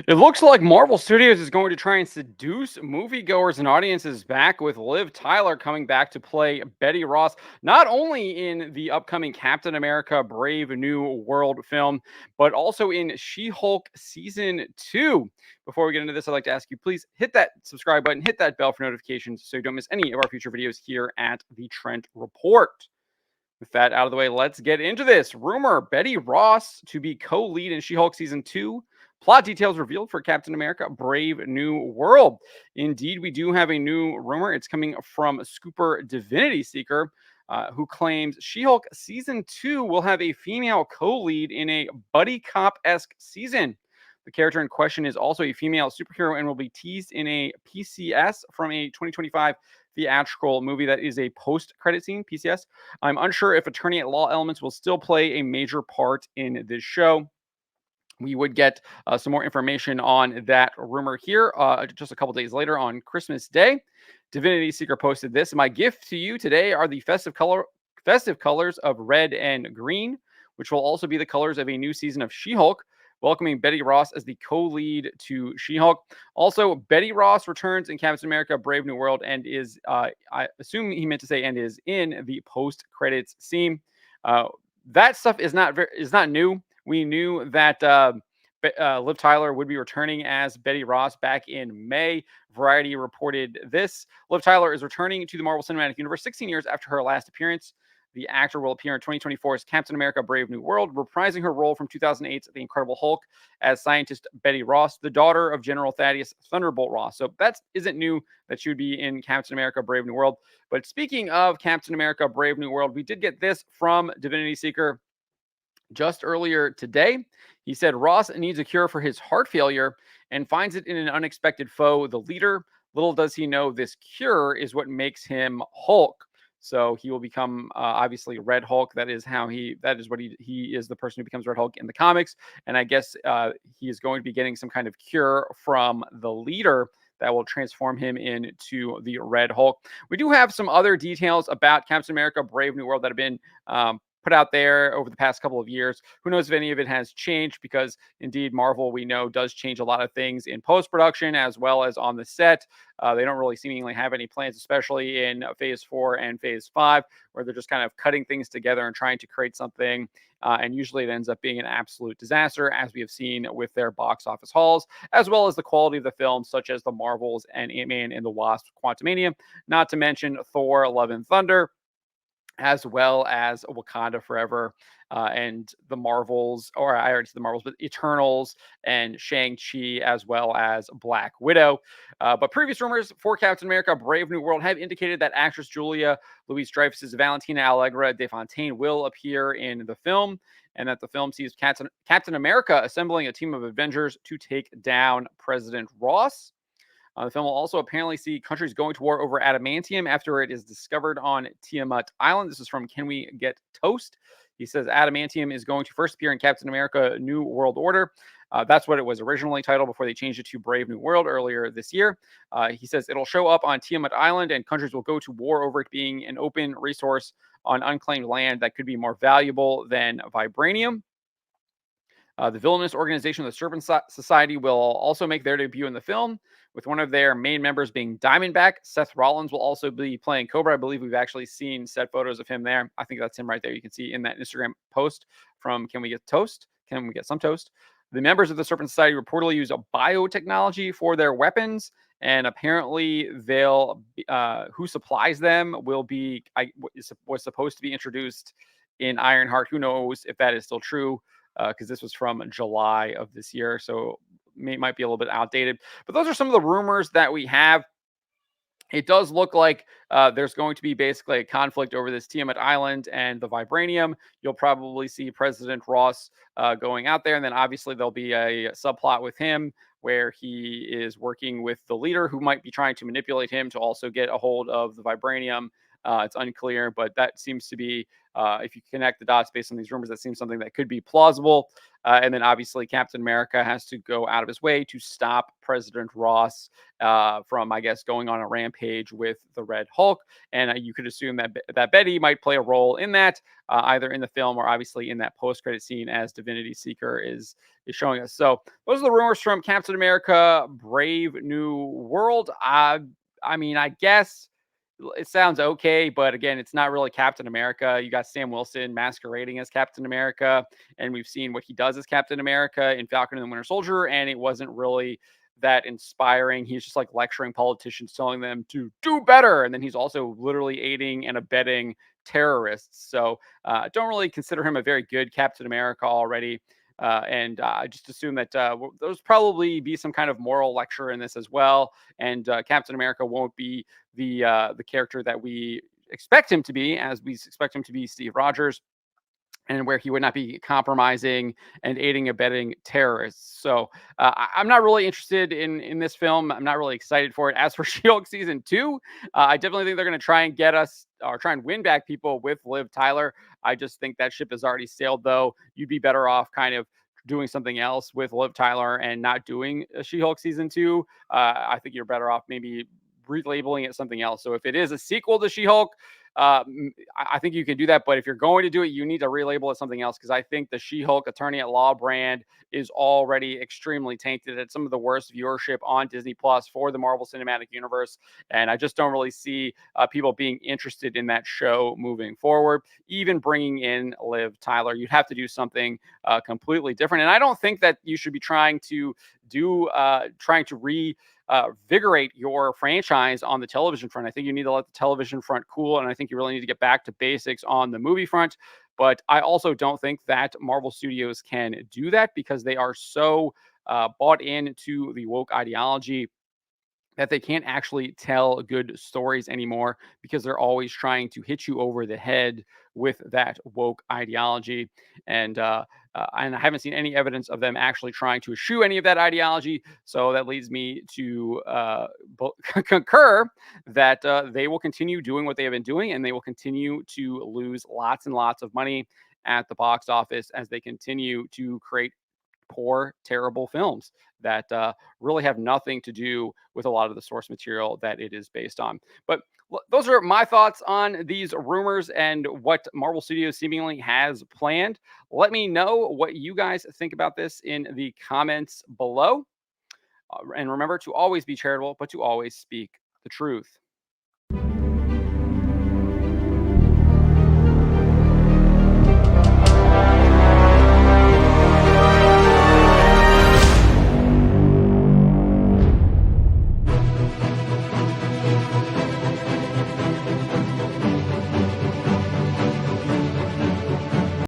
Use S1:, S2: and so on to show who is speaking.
S1: It looks like Marvel Studios is going to try and seduce moviegoers and audiences back with Liv Tyler coming back to play Betty Ross, not only in the upcoming Captain America Brave New World film, but also in She Hulk Season 2. Before we get into this, I'd like to ask you please hit that subscribe button, hit that bell for notifications so you don't miss any of our future videos here at the Trent Report. With that out of the way, let's get into this. Rumor Betty Ross to be co lead in She Hulk Season 2. Plot details revealed for Captain America Brave New World. Indeed, we do have a new rumor. It's coming from Scooper Divinity Seeker, who claims She Hulk Season 2 will have a female co lead in a buddy cop esque season. The character in question is also a female superhero and will be teased in a PCS from a 2025 theatrical movie that is a post-credit scene, PCS. I'm unsure if attorney at law elements will still play a major part in this show. We would get some more information on that rumor here just a couple days later on Christmas Day. Divinity Seeker posted this. My gift to you today are the festive colors of red and green, which will also be the colors of a new season of She-Hulk, welcoming Betty Ross as the co-lead to She-Hulk. Also, Betty Ross returns in Captain America Brave New World and is, I assume he meant to say, and is in the post-credits scene. That stuff is not new. We knew that Liv Tyler would be returning as Betty Ross back in May. Variety reported this. Liv Tyler is returning to the Marvel Cinematic Universe 16 years after her last appearance. The actor will appear in 2024's Captain America Brave New World, reprising her role from 2008's The Incredible Hulk as scientist Betty Ross, the daughter of General Thaddeus Thunderbolt Ross. So that isn't new that she would be in Captain America Brave New World. But speaking of Captain America Brave New World, we did get this from Divinity Seeker just earlier today. He said Ross needs a cure for his heart failure and finds it in an unexpected foe, the leader. Little does he know this cure is what makes him Hulk. So he will become obviously Red Hulk. That is what he is, the person who becomes Red Hulk in the comics. And I guess he is going to be getting some kind of cure from the leader that will transform him into the Red Hulk. We do have some other details about Captain America Brave New World that have been put out there over the past couple of years. Who knows if any of it has changed, because indeed Marvel, we know, does change a lot of things in post-production as well as on the set. They don't really seemingly have any plans, especially in phase 4 and phase 5, where they're just kind of cutting things together and trying to create something. And usually it ends up being an absolute disaster, as we have seen with their box office hauls, as well as the quality of the films, such as the Marvels and Ant-Man and the Wasp Quantumania, not to mention Thor Love and Thunder, as well as Wakanda Forever, and the Marvels, or I already said the Marvels, but Eternals and Shang-Chi, as well as Black Widow. But previous rumors for Captain America Brave New World have indicated that actress Julia Louis-Dreyfus's Valentina Allegra de Fontaine will appear in the film, and that the film sees Captain America assembling a team of Avengers to take down President Ross. The film will also apparently see countries going to war over adamantium after it is discovered on Tiamat Island. This is from Can We Get Toast? He says adamantium is going to first appear in Captain America New World Order. That's what it was originally titled before they changed it to Brave New World earlier this year. He says it'll show up on Tiamat Island and countries will go to war over it being an open resource on unclaimed land that could be more valuable than vibranium. The villainous organization, the Serpent Society, will also make their debut in the film, with one of their main members being Diamondback. Seth Rollins will also be playing Cobra. I believe we've actually seen set photos of him there. I think that's him right there. You can see in that Instagram post from Can We Get Toast? Can We Get Some Toast? The members of the Serpent Society reportedly use a biotechnology for their weapons, and apparently who supplies them was supposed to be introduced in Ironheart. Who knows if that is still true? Because this was from July of this year, so might be a little bit outdated. But those are some of the rumors that we have. It does look like there's going to be basically a conflict over this Tiamat Island and the vibranium. You'll probably see President Ross going out there, and then obviously there'll be a subplot with him where he is working with the leader who might be trying to manipulate him to also get a hold of the vibranium. It's unclear, but that seems to be If you connect the dots based on these rumors, that seems something that could be plausible. And then obviously Captain America has to go out of his way to stop President Ross from, I guess, going on a rampage with the Red Hulk. And you could assume that Betty might play a role in that, either in the film or obviously in that post-credit scene as Divinity Seeker is showing us. So those are the rumors from Captain America: Brave New World. I mean, I guess it sounds okay, but again, it's not really Captain America. You got Sam Wilson masquerading as Captain America, and we've seen what he does as Captain America in Falcon and the Winter Soldier, and it wasn't really that inspiring. He's just like lecturing politicians, telling them to do better, and then he's also literally aiding and abetting terrorists. So don't really consider him a very good Captain America already. And I just assume that there's probably be some kind of moral lecture in this as well. And Captain America won't be the character that we expect him to be, as we expect him to be Steve Rogers, and where he would not be compromising and aiding abetting terrorists. So I'm not really interested in this film. I'm not really excited for it. As for She-Hulk season 2, I definitely think they're going to try and get us or try and win back people with Liv Tyler. I just think that ship has already sailed, though. You'd be better off kind of doing something else with Liv Tyler and not doing a She-Hulk season 2. I think you're better off maybe relabeling it something else. So if it is a sequel to She-Hulk, I think you can do that. But if you're going to do it, you need to relabel it something else, because I think the She-Hulk Attorney at Law brand is already extremely tainted. It's some of the worst viewership on Disney Plus for the Marvel Cinematic Universe, and I just don't really see people being interested in that show moving forward. Even bringing in Liv Tyler, you'd have to do something completely different. And I don't think that you should be trying to vigorate your franchise on the television front. I think you need to let the television front cool, and I think you really need to get back to basics on the movie front. But I also don't think that Marvel Studios can do that, because they are so bought into the woke ideology that they can't actually tell good stories anymore, because they're always trying to hit you over the head with that woke ideology. And I haven't seen any evidence of them actually trying to eschew any of that ideology. So that leads me to concur that they will continue doing what they have been doing, and they will continue to lose lots and lots of money at the box office as they continue to create poor, terrible films that really have nothing to do with a lot of the source material that it is based on. But those are my thoughts on these rumors and what Marvel Studios seemingly has planned. Let me know what you guys think about this in the comments below. And remember to always be charitable, but to always speak the truth.